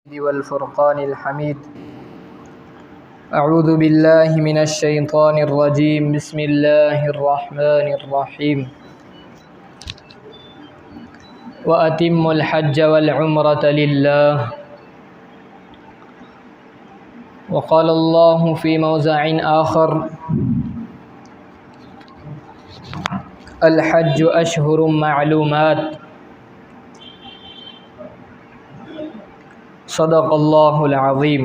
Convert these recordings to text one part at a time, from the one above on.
والفرقان الحميد. أعوذ بالله من الشيطان الرجيم. بسم الله الرحمن الرحيم. وأتموا الحج والعمرة لله. وقال الله في موضع آخر: الحج أشهر معلومات. صدق اللہ العظیم.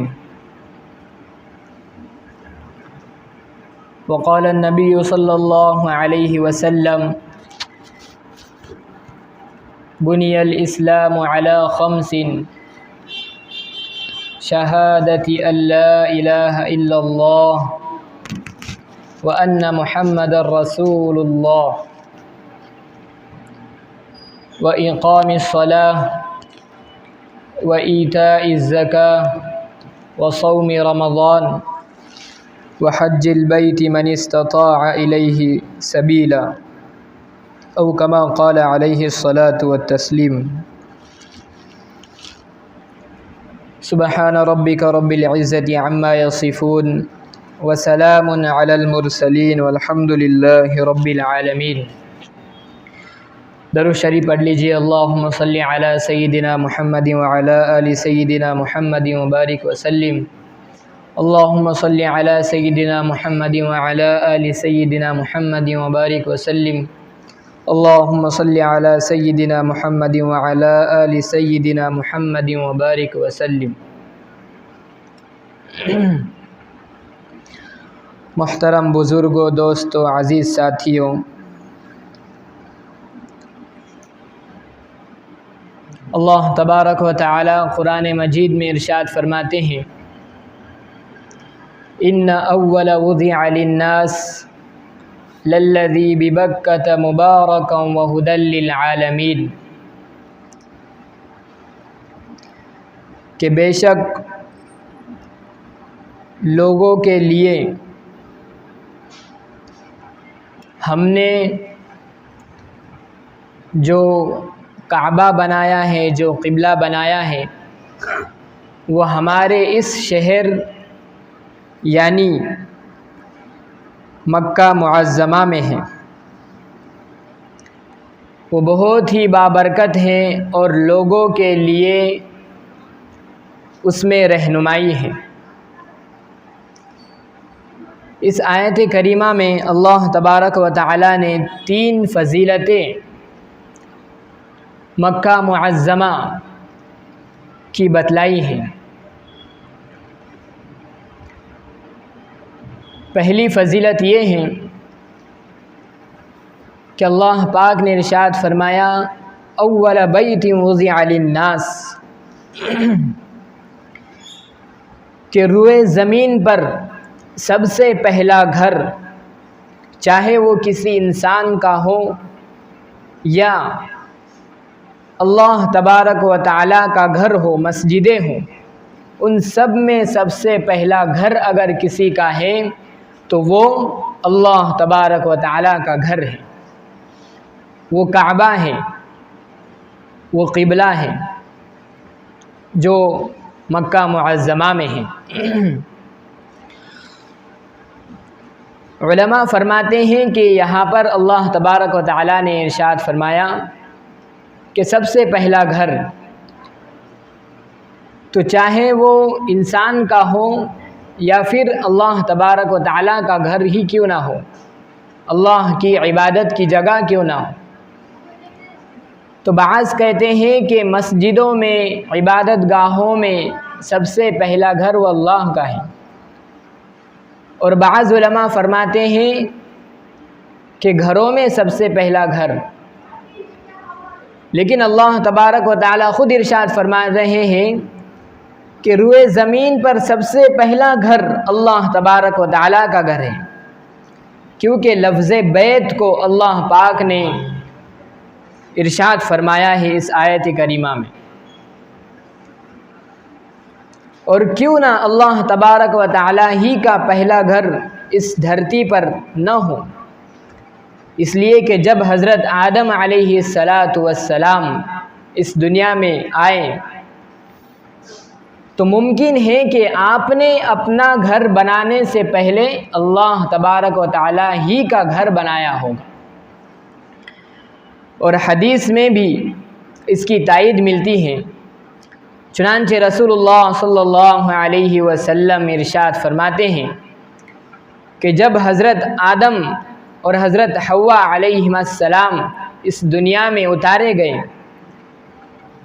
وقال النبی صلی اللہ علیہ وسلم: بني الإسلام على خمس: شهادة أن لا إله إلا الله وأن محمد رسول الله وإقام الصلاة وإيتاء الزكاة وصوم رمضان وحج البيت من استطاع إليه سبيلا، أو كما قال عليه الصلاة والتسليم. سبحان ربك رب العزة عما يصفون وسلام على المرسلين والحمد لله رب العالمين. درود شریف پڑھ لیجیے. اللہم صلی علی سیدنا محمد وعلی آل سیدنا محمد وبارک وسلم. اللہم صلی علی سیدنا محمد وعلی آل سیدنا محمد وبارک وسلم. اللہم صلی علی سیدنا محمد وعلی آل سیدنا محمد وبارک وسلم. محترم بزرگوں، دوستوں، عزیز ساتھیوں، اللہ تبارک و تعالی قرآن مجید میں ارشاد فرماتے ہیں: ان اول وضع للناس للذی ببکۃ مبارکا وہدی للعالمین، کہ بے شک لوگوں کے لیے ہم نے جو کعبہ بنایا ہے، جو قبلہ بنایا ہے، وہ ہمارے اس شہر یعنی مکہ معظمہ میں ہے. وہ بہت ہی بابرکت ہیں اور لوگوں کے لیے اس میں رہنمائی ہے. اس آیت کریمہ میں اللہ تبارک و تعالی نے 3 فضیلتیں مکہ معظمہ کی بتلائی ہیں. پہلی فضیلت یہ ہے کہ اللہ پاک نے ارشاد فرمایا: اول بیت وضع للناس، کہ روئے زمین پر سب سے پہلا گھر، چاہے وہ کسی انسان کا ہو یا اللہ تبارک و تعالی کا گھر ہو، مسجدیں ہوں، ان سب میں سب سے پہلا گھر اگر کسی کا ہے تو وہ اللہ تبارک و تعالی کا گھر ہے، وہ کعبہ ہے، وہ قبلہ ہے جو مکہ معظمہ میں ہے. علماء فرماتے ہیں کہ یہاں پر اللہ تبارک و تعالی نے ارشاد فرمایا کہ سب سے پہلا گھر، تو چاہے وہ انسان کا ہو یا پھر اللہ تبارک و تعالی کا گھر ہی کیوں نہ ہو، اللہ کی عبادت کی جگہ کیوں نہ ہو. تو بعض کہتے ہیں کہ مسجدوں میں، عبادت گاہوں میں سب سے پہلا گھر وہ اللہ کا ہے، اور بعض علماء فرماتے ہیں کہ گھروں میں سب سے پہلا گھر. لیکن اللہ تبارک و تعالی خود ارشاد فرما رہے ہیں کہ روئے زمین پر سب سے پہلا گھر اللہ تبارک و تعالی کا گھر ہے، کیونکہ لفظ بیت کو اللہ پاک نے ارشاد فرمایا ہے اس آیت کریمہ میں. اور کیوں نہ اللہ تبارک و تعالی ہی کا پہلا گھر اس دھرتی پر نہ ہو، اس لیے کہ جب حضرت آدم علیہ الصلاۃ والسلام اس دنیا میں آئے تو ممکن ہے کہ آپ نے اپنا گھر بنانے سے پہلے اللہ تبارک و تعالی ہی کا گھر بنایا ہوگا۔ اور حدیث میں بھی اس کی تائید ملتی ہے، چنانچہ رسول اللہ صلی اللہ علیہ وسلم ارشاد فرماتے ہیں کہ جب حضرت آدم اور حضرت حوا علیہم السلام اس دنیا میں اتارے گئے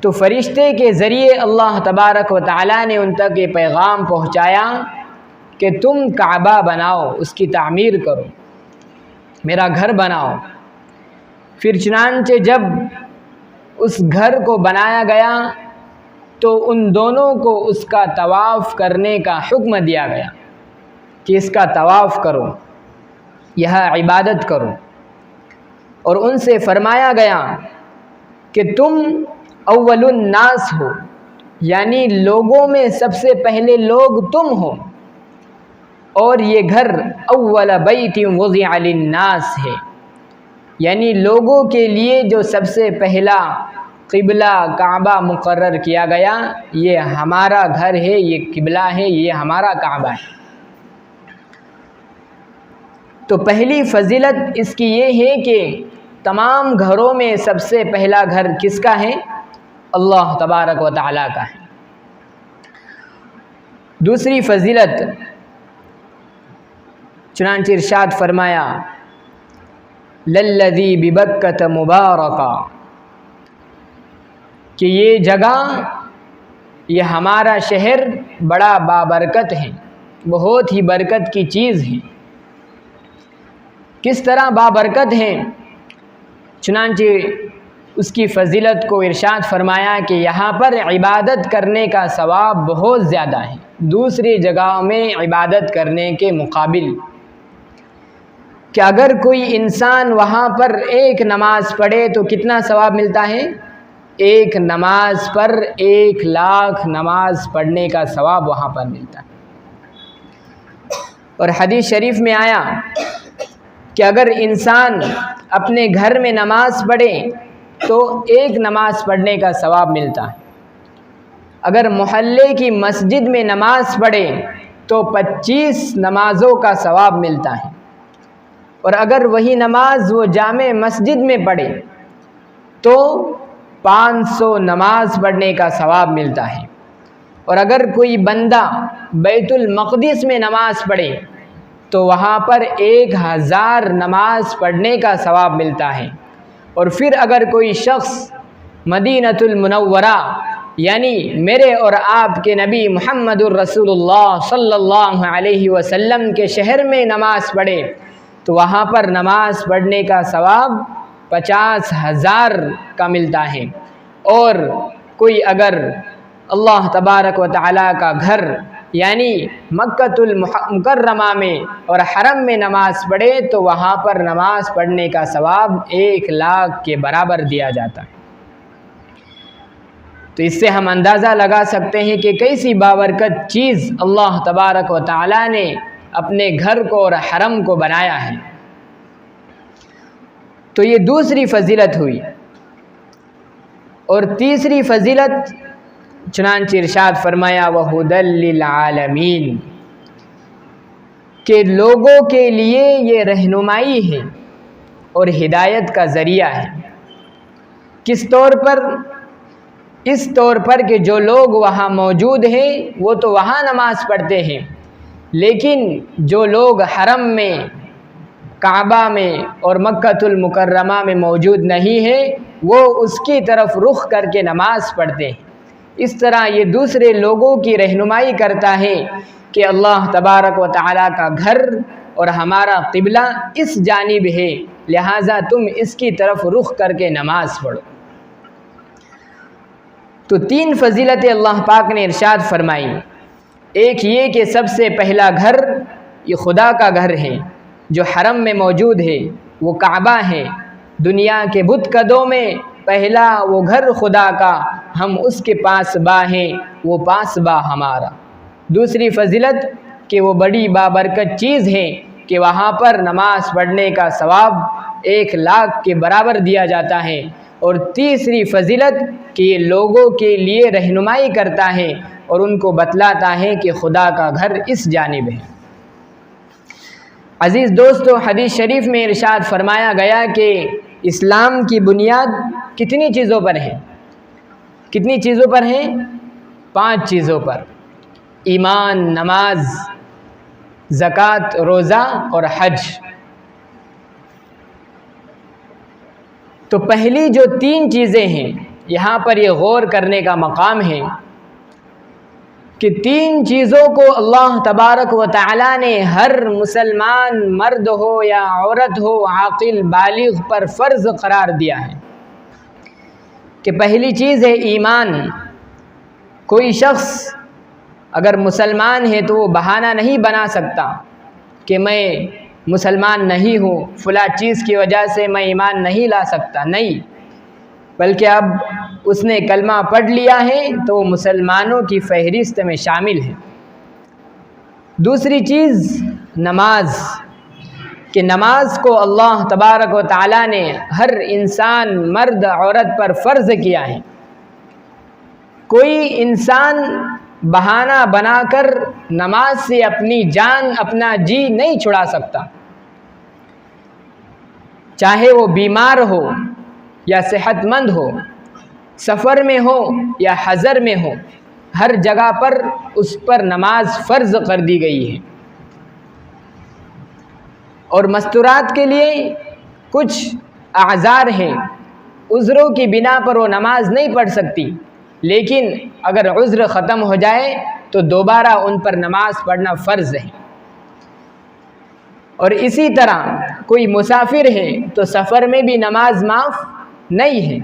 تو فرشتے کے ذریعے اللہ تبارک و تعالیٰ نے ان تک یہ پیغام پہنچایا کہ تم کعبہ بناؤ، اس کی تعمیر کرو، میرا گھر بناؤ۔ پھر چنانچہ جب اس گھر کو بنایا گیا تو ان دونوں کو اس کا طواف کرنے کا حکم دیا گیا کہ اس کا طواف کرو، یہاں عبادت کرو، اور ان سے فرمایا گیا کہ تم اول الناس ہو، یعنی لوگوں میں سب سے پہلے لوگ تم ہو، اور یہ گھر اول بیت وضع للناس ہے، یعنی لوگوں کے لیے جو سب سے پہلا قبلہ کعبہ مقرر کیا گیا، یہ ہمارا گھر ہے، یہ قبلہ ہے، یہ ہمارا کعبہ ہے۔ تو پہلی فضیلت اس کی یہ ہے کہ تمام گھروں میں سب سے پہلا گھر کس کا ہے؟ اللہ تبارک و تعالیٰ کا ہے۔ دوسری فضیلت، چنانچہ ارشاد فرمایا للذی ببکۃ مبارکہ، کہ یہ جگہ، یہ ہمارا شہر بڑا بابرکت ہے، بہت ہی برکت کی چیز ہے۔ کس طرح بابرکت ہے؟ چنانچہ اس کی فضیلت کو ارشاد فرمایا کہ یہاں پر عبادت کرنے کا ثواب بہت زیادہ ہے دوسری جگہوں میں عبادت کرنے کے مقابل، کہ اگر کوئی انسان وہاں پر ایک نماز پڑھے تو کتنا ثواب ملتا ہے؟ ایک نماز پر 1,00,000 نماز پڑھنے کا ثواب وہاں پر ملتا ہے۔ اور حدیث شریف میں آیا کہ اگر انسان اپنے گھر میں نماز پڑھے تو 1 نماز پڑھنے کا ثواب ملتا ہے، اگر محلے کی مسجد میں نماز پڑھے تو 25 نمازوں کا ثواب ملتا ہے، اور اگر وہی نماز وہ جامع مسجد میں پڑھے تو 500 نماز پڑھنے کا ثواب ملتا ہے، اور اگر کوئی بندہ بیت المقدس میں نماز پڑھے تو وہاں پر 1000 نماز پڑھنے کا ثواب ملتا ہے، اور پھر اگر کوئی شخص مدینۃ المنورہ یعنی میرے اور آپ کے نبی محمد الرسول اللہ صلی اللہ علیہ وسلم کے شہر میں نماز پڑھے تو وہاں پر نماز پڑھنے کا ثواب 50,000 کا ملتا ہے، اور کوئی اگر اللہ تبارک و تعالیٰ کا گھر یعنی مکۃ المکرمہ میں اور حرم میں نماز پڑھے تو وہاں پر نماز پڑھنے کا ثواب 1,00,000 کے برابر دیا جاتا ہے۔ تو اس سے ہم اندازہ لگا سکتے ہیں کہ کیسی بابرکت چیز اللہ تبارک و تعالیٰ نے اپنے گھر کو اور حرم کو بنایا ہے۔ تو یہ دوسری فضیلت ہوئی، اور تیسری فضیلت چنانچہ ارشاد فرمایا وَهُدًى لِّلْعَالَمِينَ، کہ لوگوں کے لیے یہ رہنمائی ہے اور ہدایت کا ذریعہ ہے۔ کس طور پر؟ اس طور پر کہ جو لوگ وہاں موجود ہیں وہ تو وہاں نماز پڑھتے ہیں، لیکن جو لوگ حرم میں، کعبہ میں اور مکۃ المکرمہ میں موجود نہیں ہیں وہ اس کی طرف رخ کر کے نماز پڑھتے ہیں۔ اس طرح یہ دوسرے لوگوں کی رہنمائی کرتا ہے کہ اللہ تبارک و تعالیٰ کا گھر اور ہمارا قبلہ اس جانب ہے، لہٰذا تم اس کی طرف رخ کر کے نماز پڑھو۔ تو 3 فضیلتیں اللہ پاک نے ارشاد فرمائی۔ ایک یہ کہ سب سے پہلا گھر یہ خدا کا گھر ہے جو حرم میں موجود ہے، وہ کعبہ ہے، دنیا کے بت کدوں میں پہلا وہ گھر خدا کا، ہم اس کے پاسباں ہیں، وہ پاسباں ہمارا۔ دوسری فضیلت کہ وہ بڑی بابرکت چیز ہے کہ وہاں پر نماز پڑھنے کا ثواب 1,00,000 کے برابر دیا جاتا ہے، اور تیسری فضیلت کہ یہ لوگوں کے لیے رہنمائی کرتا ہے اور ان کو بتلاتا ہے کہ خدا کا گھر اس جانب ہے۔ عزیز دوستو، حدیث شریف میں ارشاد فرمایا گیا کہ اسلام کی بنیاد کتنی چیزوں پر ہے؟ کتنی چیزوں پر ہیں؟ 5 چیزوں پر: ایمان، نماز، زکوٰۃ، روزہ اور حج۔ تو پہلی جو 3 چیزیں ہیں، یہاں پر یہ غور کرنے کا مقام ہے کہ 3 چیزوں کو اللہ تبارک و تعالیٰ نے ہر مسلمان مرد ہو یا عورت ہو، عاقل بالغ پر فرض قرار دیا ہے۔ کہ پہلی چیز ہے ایمان۔ کوئی شخص اگر مسلمان ہے تو وہ بہانہ نہیں بنا سکتا کہ میں مسلمان نہیں ہوں، فلاں چیز کی وجہ سے میں ایمان نہیں لا سکتا، نہیں، بلکہ اب اس نے کلمہ پڑھ لیا ہے تو وہ مسلمانوں کی فہرست میں شامل ہے۔ دوسری چیز نماز، کہ نماز کو اللہ تبارک و تعالیٰ نے ہر انسان مرد عورت پر فرض کیا ہے۔ کوئی انسان بہانہ بنا کر نماز سے اپنی جان، اپنا جی نہیں چھڑا سکتا، چاہے وہ بیمار ہو یا صحت مند ہو، سفر میں ہو یا حضر میں ہو، ہر جگہ پر اس پر نماز فرض کر دی گئی ہے۔ اور مستورات کے لیے کچھ اعذار ہیں، عذروں کی بنا پر وہ نماز نہیں پڑھ سکتی، لیکن اگر عذر ختم ہو جائے تو دوبارہ ان پر نماز پڑھنا فرض ہے۔ اور اسی طرح کوئی مسافر ہے تو سفر میں بھی نماز معاف نہیں ہے،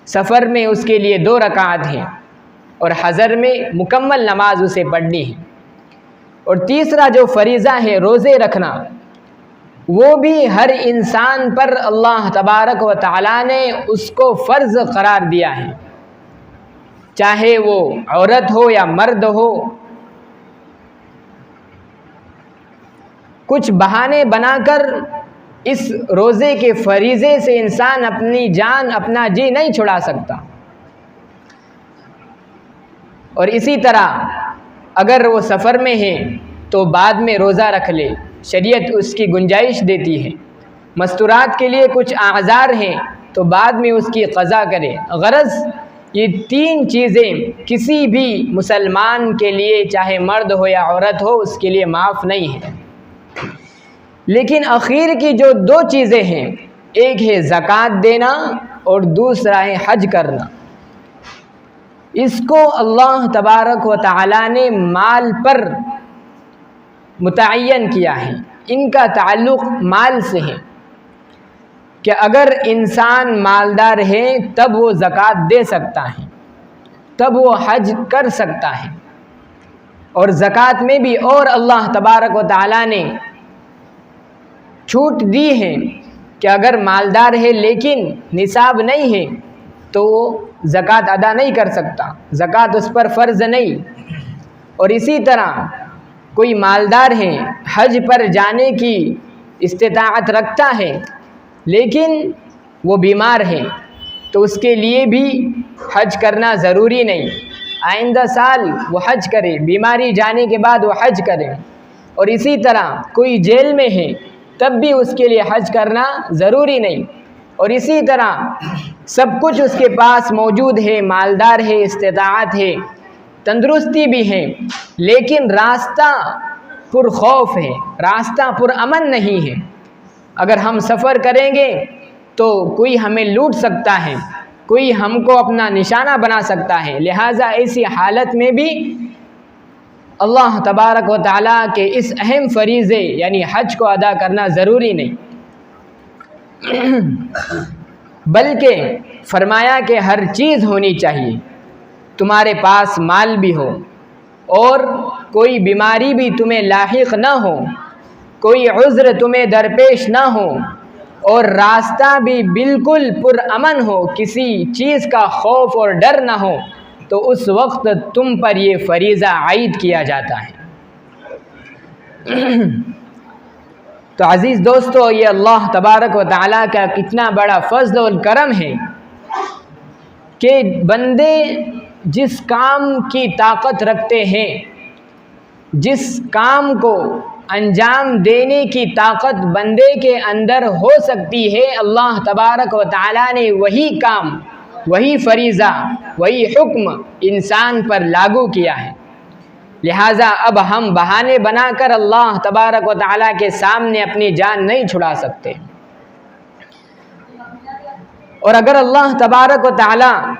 سفر میں اس کے لیے 2 رکعت ہیں اور حضر میں مکمل نماز اسے پڑھنی ہے۔ اور تیسرا جو فریضہ ہے روزے رکھنا، وہ بھی ہر انسان پر اللہ تبارک و تعالیٰ نے اس کو فرض قرار دیا ہے، چاہے وہ عورت ہو یا مرد ہو۔ کچھ بہانے بنا کر اس روزے کے فریضے سے انسان اپنی جان، اپنا جی نہیں چھڑا سکتا۔ اور اسی طرح اگر وہ سفر میں ہے تو بعد میں روزہ رکھ لے، شریعت اس کی گنجائش دیتی ہے۔ مستورات کے لیے کچھ اعذار ہیں تو بعد میں اس کی قضا کرے۔ غرض یہ 3 چیزیں کسی بھی مسلمان کے لیے، چاہے مرد ہو یا عورت ہو، اس کے لیے معاف نہیں ہے۔ لیکن اخیر کی جو 2 چیزیں ہیں، ایک ہے زکوٰۃ دینا اور دوسرا ہے حج کرنا، اس کو اللہ تبارک و تعالیٰ نے مال پر متعین کیا ہے۔ ان کا تعلق مال سے ہے کہ اگر انسان مالدار ہے تب وہ زکوٰۃ دے سکتا ہے، تب وہ حج کر سکتا ہے۔ اور زکوٰۃ میں بھی اور اللہ تبارک و تعالیٰ نے چھوٹ دی ہے کہ اگر مالدار ہے لیکن نصاب نہیں ہے تو وہ زکوٰۃ ادا نہیں کر سکتا، زکوٰۃ اس پر فرض نہیں۔ اور اسی طرح کوئی مالدار ہے، حج پر جانے کی استطاعت رکھتا ہے لیکن وہ بیمار ہے تو اس کے لیے بھی حج کرنا ضروری نہیں، آئندہ سال وہ حج کرے، بیماری جانے کے بعد وہ حج کرے۔ اور اسی طرح کوئی جیل میں ہے تب بھی اس کے لیے حج کرنا ضروری نہیں۔ اور اسی طرح سب کچھ اس کے پاس موجود ہے، مالدار ہے، استطاعت ہے، تندرستی بھی ہے، لیکن راستہ پر خوف ہے، راستہ پر امن نہیں ہے۔ اگر ہم سفر کریں گے تو کوئی ہمیں لوٹ سکتا ہے، کوئی ہم کو اپنا نشانہ بنا سکتا ہے، لہٰذا ایسی حالت میں بھی اللہ تبارک و تعالیٰ کے اس اہم فریضے یعنی حج کو ادا کرنا ضروری نہیں، بلکہ فرمایا کہ ہر چیز ہونی چاہیے، تمہارے پاس مال بھی ہو اور کوئی بیماری بھی تمہیں لاحق نہ ہو، کوئی عذر تمہیں درپیش نہ ہو اور راستہ بھی بالکل پرامن ہو، کسی چیز کا خوف اور ڈر نہ ہو، تو اس وقت تم پر یہ فریضہ عائد کیا جاتا ہے۔ تو عزیز دوستو، یہ اللہ تبارک و تعالیٰ کا کتنا بڑا فضل و کرم ہے کہ بندے جس کام کی طاقت رکھتے ہیں، جس کام کو انجام دینے کی طاقت بندے کے اندر ہو سکتی ہے، اللہ تبارک و تعالیٰ نے وہی کام، وہی فریضہ، وہی حکم انسان پر لاگو کیا ہے۔ لہٰذا اب ہم بہانے بنا کر اللہ تبارک و تعالیٰ کے سامنے اپنی جان نہیں چھڑا سکتے۔ اور اگر اللہ تبارک و تعالیٰ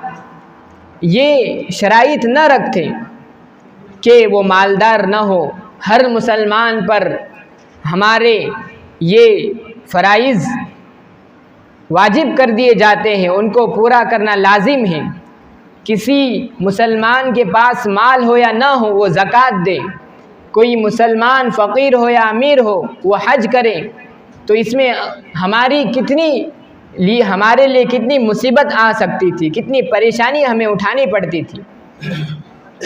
یہ شرائط نہ رکھتے کہ وہ مالدار نہ ہو، ہر مسلمان پر ہمارے یہ فرائض واجب کر دیے جاتے ہیں، ان کو پورا کرنا لازم ہے۔ کسی مسلمان کے پاس مال ہو یا نہ ہو وہ زکوٰۃ دے، کوئی مسلمان فقیر ہو یا امیر ہو وہ حج کرے، تو اس میں ہمارے لیے کتنی مصیبت آ سکتی تھی، کتنی پریشانی ہمیں اٹھانی پڑتی تھی۔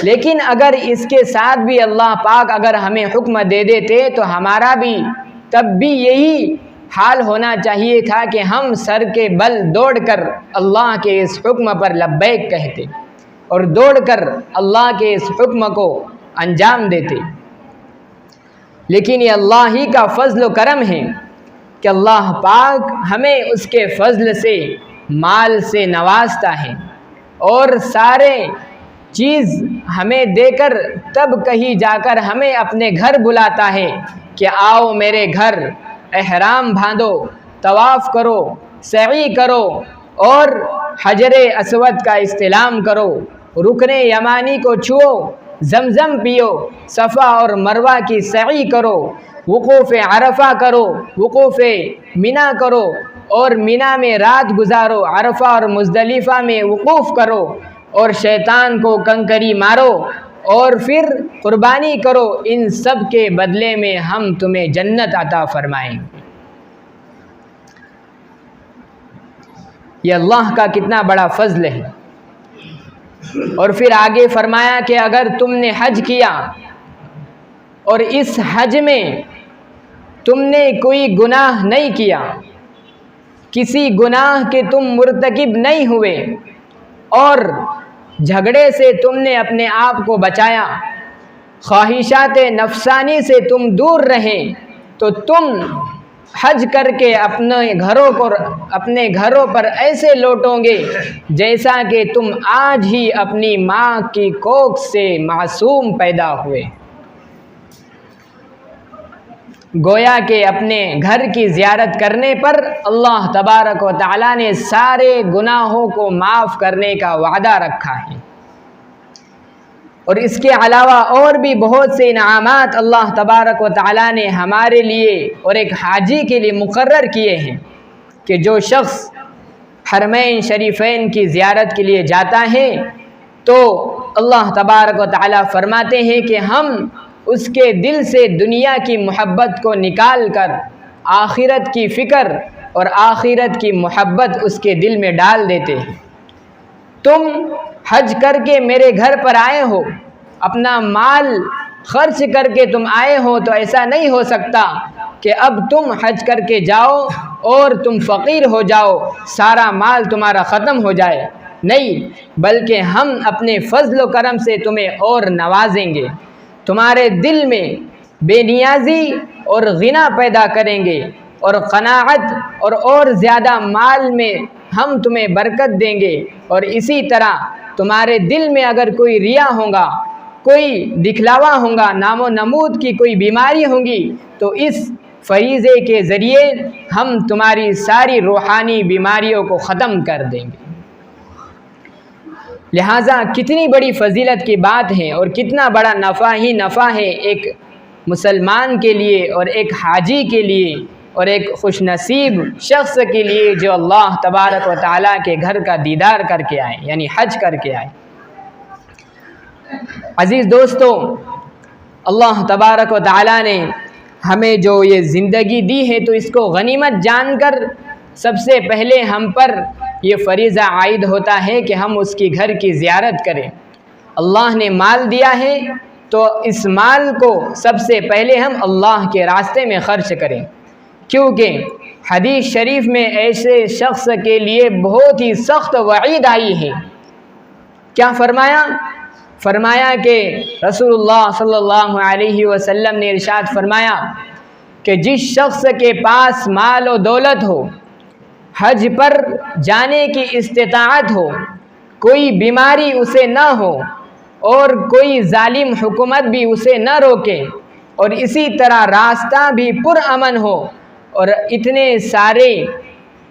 لیکن اگر اس کے ساتھ بھی اللہ پاک اگر ہمیں حکم دے دیتے تو ہمارا بھی تب بھی یہی حال ہونا چاہیے تھا کہ ہم سر کے بل دوڑ کر اللہ کے اس حکم پر لبیک کہتے اور دوڑ کر اللہ کے اس حکم کو انجام دیتے۔ لیکن یہ اللہ ہی کا فضل و کرم ہے کہ اللہ پاک ہمیں اس کے فضل سے مال سے نوازتا ہے اور سارے چیز ہمیں دے کر تب کہیں جا کر ہمیں اپنے گھر بلاتا ہے کہ آؤ میرے گھر، احرام باندھو، طواف کرو، سعی کرو اور حجر اسود کا استلام کرو، رکن یمانی کو چھو، زمزم پیو، صفا اور مروہ کی سعی کرو، وقوف عرفہ کرو، وقوف منا کرو اور منا میں رات گزارو، عرفہ اور مزدلفہ میں وقوف کرو اور شیطان کو کنکری مارو اور پھر قربانی کرو، ان سب کے بدلے میں ہم تمہیں جنت عطا فرمائیں گے۔ یہ اللہ کا کتنا بڑا فضل ہے۔ اور پھر آگے فرمایا کہ اگر تم نے حج کیا اور اس حج میں تم نے کوئی گناہ نہیں کیا، کسی گناہ کے تم مرتکب نہیں ہوئے اور جھگڑے سے تم نے اپنے آپ کو بچایا، خواہشات نفسانی سے تم دور رہے، تو تم حج کر کے اپنے گھروں پر ایسے لوٹو گے جیسا کہ تم آج ہی اپنی ماں کی کوکھ سے معصوم پیدا ہوئے۔ گویا کہ اپنے گھر کی زیارت کرنے پر اللہ تبارک و تعالیٰ نے سارے گناہوں کو معاف کرنے کا وعدہ رکھا ہے۔ اور اس کے علاوہ اور بھی بہت سے انعامات اللہ تبارک و تعالیٰ نے ہمارے لیے اور ایک حاجی کے لیے مقرر کیے ہیں کہ جو شخص حرمین شریفین کی زیارت کے لیے جاتا ہے تو اللہ تبارک و تعالیٰ فرماتے ہیں کہ ہم اس کے دل سے دنیا کی محبت کو نکال کر آخرت کی فکر اور آخرت کی محبت اس کے دل میں ڈال دیتے ہیں۔ تم حج کر کے میرے گھر پر آئے ہو، اپنا مال خرچ کر کے تم آئے ہو، تو ایسا نہیں ہو سکتا کہ اب تم حج کر کے جاؤ اور تم فقیر ہو جاؤ، سارا مال تمہارا ختم ہو جائے۔ نہیں، بلکہ ہم اپنے فضل و کرم سے تمہیں اور نوازیں گے، تمہارے دل میں بے نیازی اور غنا پیدا کریں گے اور قناعت اور زیادہ مال میں ہم تمہیں برکت دیں گے۔ اور اسی طرح تمہارے دل میں اگر کوئی ریا ہوگا، کوئی دکھلاوا ہوگا، نام و نمود کی کوئی بیماری ہوگی، تو اس فریضے کے ذریعے ہم تمہاری ساری روحانی بیماریوں کو ختم کر دیں گے۔ لہٰذا کتنی بڑی فضیلت کی بات ہے اور کتنا بڑا نفع ہی نفع ہے ایک مسلمان کے لیے اور ایک حاجی کے لیے اور ایک خوش نصیب شخص کے لیے جو اللہ تبارک و تعالیٰ کے گھر کا دیدار کر کے آئے، یعنی حج کر کے آئے۔ عزیز دوستو، اللہ تبارک و تعالیٰ نے ہمیں جو یہ زندگی دی ہے تو اس کو غنیمت جان کر سب سے پہلے ہم پر یہ فریضہ عائد ہوتا ہے کہ ہم اس کی گھر کی زیارت کریں۔ اللہ نے مال دیا ہے تو اس مال کو سب سے پہلے ہم اللہ کے راستے میں خرچ کریں، کیونکہ حدیث شریف میں ایسے شخص کے لیے بہت ہی سخت وعید آئی ہے۔ کیا فرمایا؟ فرمایا کہ رسول اللہ صلی اللہ علیہ وسلم نے ارشاد فرمایا کہ جس شخص کے پاس مال و دولت ہو، حج پر جانے کی استطاعت ہو، کوئی بیماری اسے نہ ہو اور کوئی ظالم حکومت بھی اسے نہ روکے، اور اسی طرح راستہ بھی پرامن ہو، اور اتنے سارے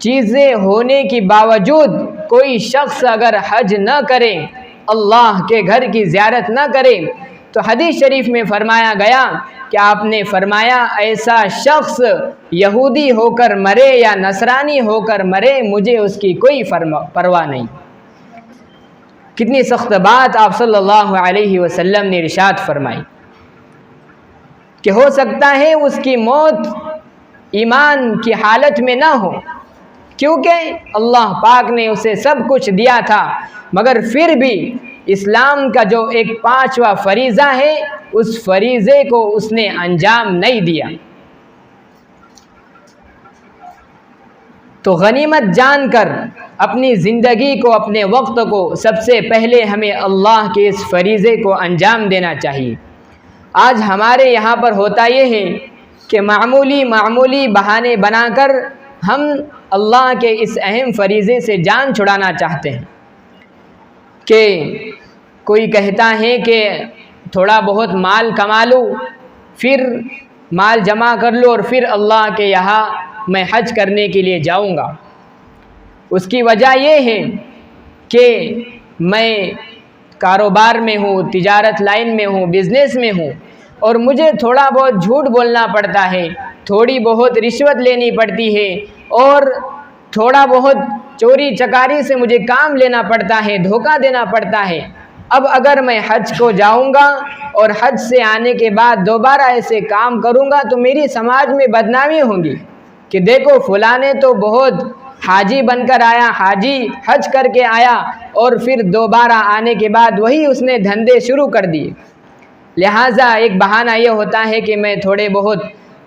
چیزیں ہونے کے باوجود کوئی شخص اگر حج نہ کرے، اللہ کے گھر کی زیارت نہ کرے، تو حدیث شریف میں فرمایا گیا کہ آپ نے فرمایا ایسا شخص یہودی ہو کر مرے یا نصرانی ہو کر مرے، مجھے اس کی کوئی پرواہ نہیں۔ کتنی سخت بات آپ صلی اللہ علیہ وسلم نے ارشاد فرمائی کہ ہو سکتا ہے اس کی موت ایمان کی حالت میں نہ ہو، کیونکہ اللہ پاک نے اسے سب کچھ دیا تھا، مگر پھر بھی اسلام کا جو ایک 5واں فریضہ ہے، اس فریضے کو اس نے انجام نہیں دیا۔ تو غنیمت جان کر اپنی زندگی کو، اپنے وقت کو سب سے پہلے ہمیں اللہ کے اس فریضے کو انجام دینا چاہیے۔ آج ہمارے یہاں پر ہوتا یہ ہے کہ معمولی بہانے بنا کر ہم اللہ کے اس اہم فریضے سے جان چھڑانا چاہتے ہیں، کہ کوئی کہتا ہے کہ تھوڑا بہت مال کما لوں، پھر مال جمع کر لوں اور پھر اللہ کے یہاں میں حج کرنے کے لیے جاؤں گا۔ اس کی وجہ یہ ہے کہ میں کاروبار میں ہوں، تجارت لائن میں ہوں، بزنس میں ہوں، اور مجھے تھوڑا بہت جھوٹ بولنا پڑتا ہے، تھوڑی بہت رشوت لینی پڑتی ہے، اور تھوڑا بہت چوری چکاری سے مجھے کام لینا پڑتا ہے، دھوکہ دینا پڑتا ہے۔ اب اگر میں حج کو جاؤں گا اور حج سے آنے کے بعد دوبارہ ایسے کام کروں گا تو میری سماج میں بدنامی ہوں گی کہ دیکھو فلاں نے تو بہت حاجی بن کر آیا، حاجی حج کر کے آیا، اور پھر دوبارہ آنے کے بعد وہی اس نے دھندے شروع کر دیے۔ لہٰذا ایک بہانہ یہ ہوتا ہے کہ میں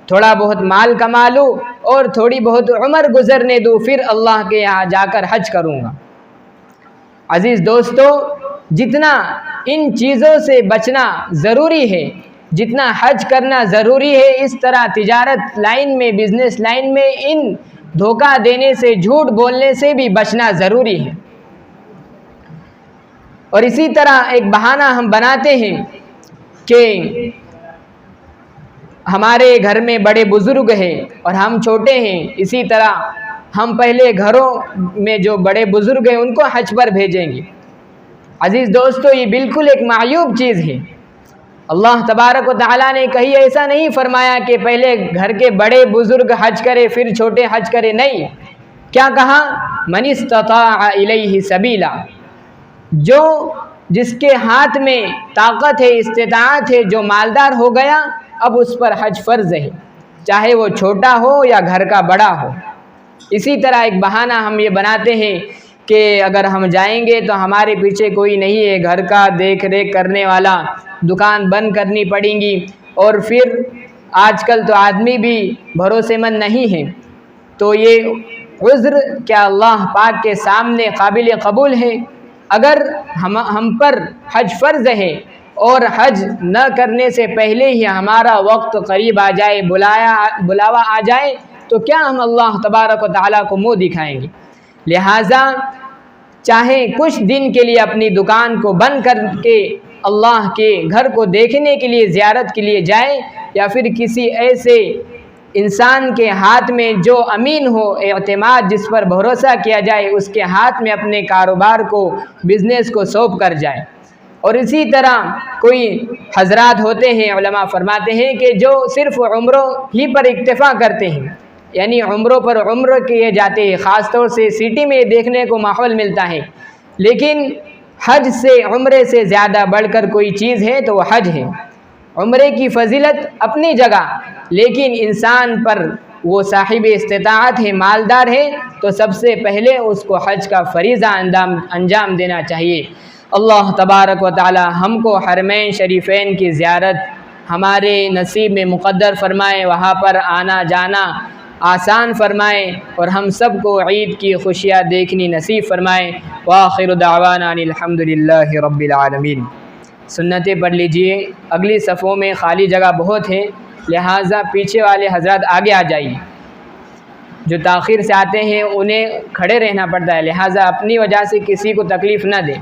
تھوڑا بہت مال کما لوں اور تھوڑی بہت عمر گزرنے دوں، پھر اللہ کے یہاں جا کر حج کروں گا۔ عزیز دوستو، جتنا ان چیزوں سے بچنا ضروری ہے، جتنا حج کرنا ضروری ہے، اس طرح تجارت لائن میں، بزنس لائن میں ان دھوکہ دینے سے، جھوٹ بولنے سے بھی بچنا ضروری ہے۔ اور اسی طرح ایک بہانہ ہم بناتے ہیں کہ ہمارے گھر میں بڑے بزرگ ہیں اور ہم چھوٹے ہیں، اسی طرح ہم پہلے گھروں میں جو بڑے بزرگ ہیں ان کو حج پر بھیجیں گے۔ عزیز دوستو، یہ بالکل ایک معیوب چیز ہے۔ اللہ تبارک و تعالیٰ نے کہیں ایسا نہیں فرمایا کہ پہلے گھر کے بڑے بزرگ حج کرے پھر چھوٹے حج کرے، نہیں۔ کیا کہا؟ من استطاع الیہ سبیلا، جس کے ہاتھ میں طاقت ہے، استطاعت ہے، جو مالدار ہو گیا، اب اس پر حج فرض ہے، چاہے وہ چھوٹا ہو یا گھر کا بڑا ہو۔ اسی طرح ایک بہانہ ہم یہ بناتے ہیں کہ اگر ہم جائیں گے تو ہمارے پیچھے کوئی نہیں ہے، گھر کا دیکھ ریکھ کرنے والا، دکان بند کرنی پڑیں گی، اور پھر آج کل تو آدمی بھی بھروسے مند نہیں ہے، تو یہ عذر کیا اللہ پاک کے سامنے قابل قبول ہے؟ اگر ہم پر حج فرض ہے اور حج نہ کرنے سے پہلے ہی ہمارا وقت قریب آ جائے، بلاوا آ جائے، تو کیا ہم اللہ تبارک و تعالیٰ کو منہ دکھائیں گے؟ لہٰذا چاہے کچھ دن کے لیے اپنی دکان کو بند کر کے اللہ کے گھر کو دیکھنے کے لیے، زیارت کے لیے جائے، یا پھر کسی ایسے انسان کے ہاتھ میں جو امین ہو، اعتماد جس پر بھروسہ کیا جائے، اس کے ہاتھ میں اپنے کاروبار کو، بزنس کو سونپ کر جائے۔ اور اسی طرح کوئی حضرات ہوتے ہیں، علماء فرماتے ہیں کہ جو صرف عمروں ہی پر اکتفا کرتے ہیں، یعنی عمروں پر عمر کیے جاتے ہیں، خاص طور سے سٹی میں دیکھنے کو ماحول ملتا ہے، لیکن حج سے، عمرے سے زیادہ بڑھ کر کوئی چیز ہے تو وہ حج ہے۔ عمرے کی فضیلت اپنی جگہ، لیکن انسان پر وہ صاحب استطاعت ہے، مالدار ہے، تو سب سے پہلے اس کو حج کا فریضہ انجام دینا چاہیے۔ اللہ تبارک و تعالی ہم کو حرمین شریفین کی زیارت ہمارے نصیب میں مقدر فرمائے، وہاں پر آنا جانا آسان فرمائیں اور ہم سب کو عید کی خوشیاں دیکھنی نصیب فرمائیں۔ وآخر دعوانا ان الحمد للہ رب العالمین۔ سنتیں پڑھ لیجئے، اگلی صفوں میں خالی جگہ بہت ہے، لہٰذا پیچھے والے حضرات آگے آ جائیے، جو تاخیر سے آتے ہیں انہیں کھڑے رہنا پڑتا ہے، لہٰذا اپنی وجہ سے کسی کو تکلیف نہ دیں۔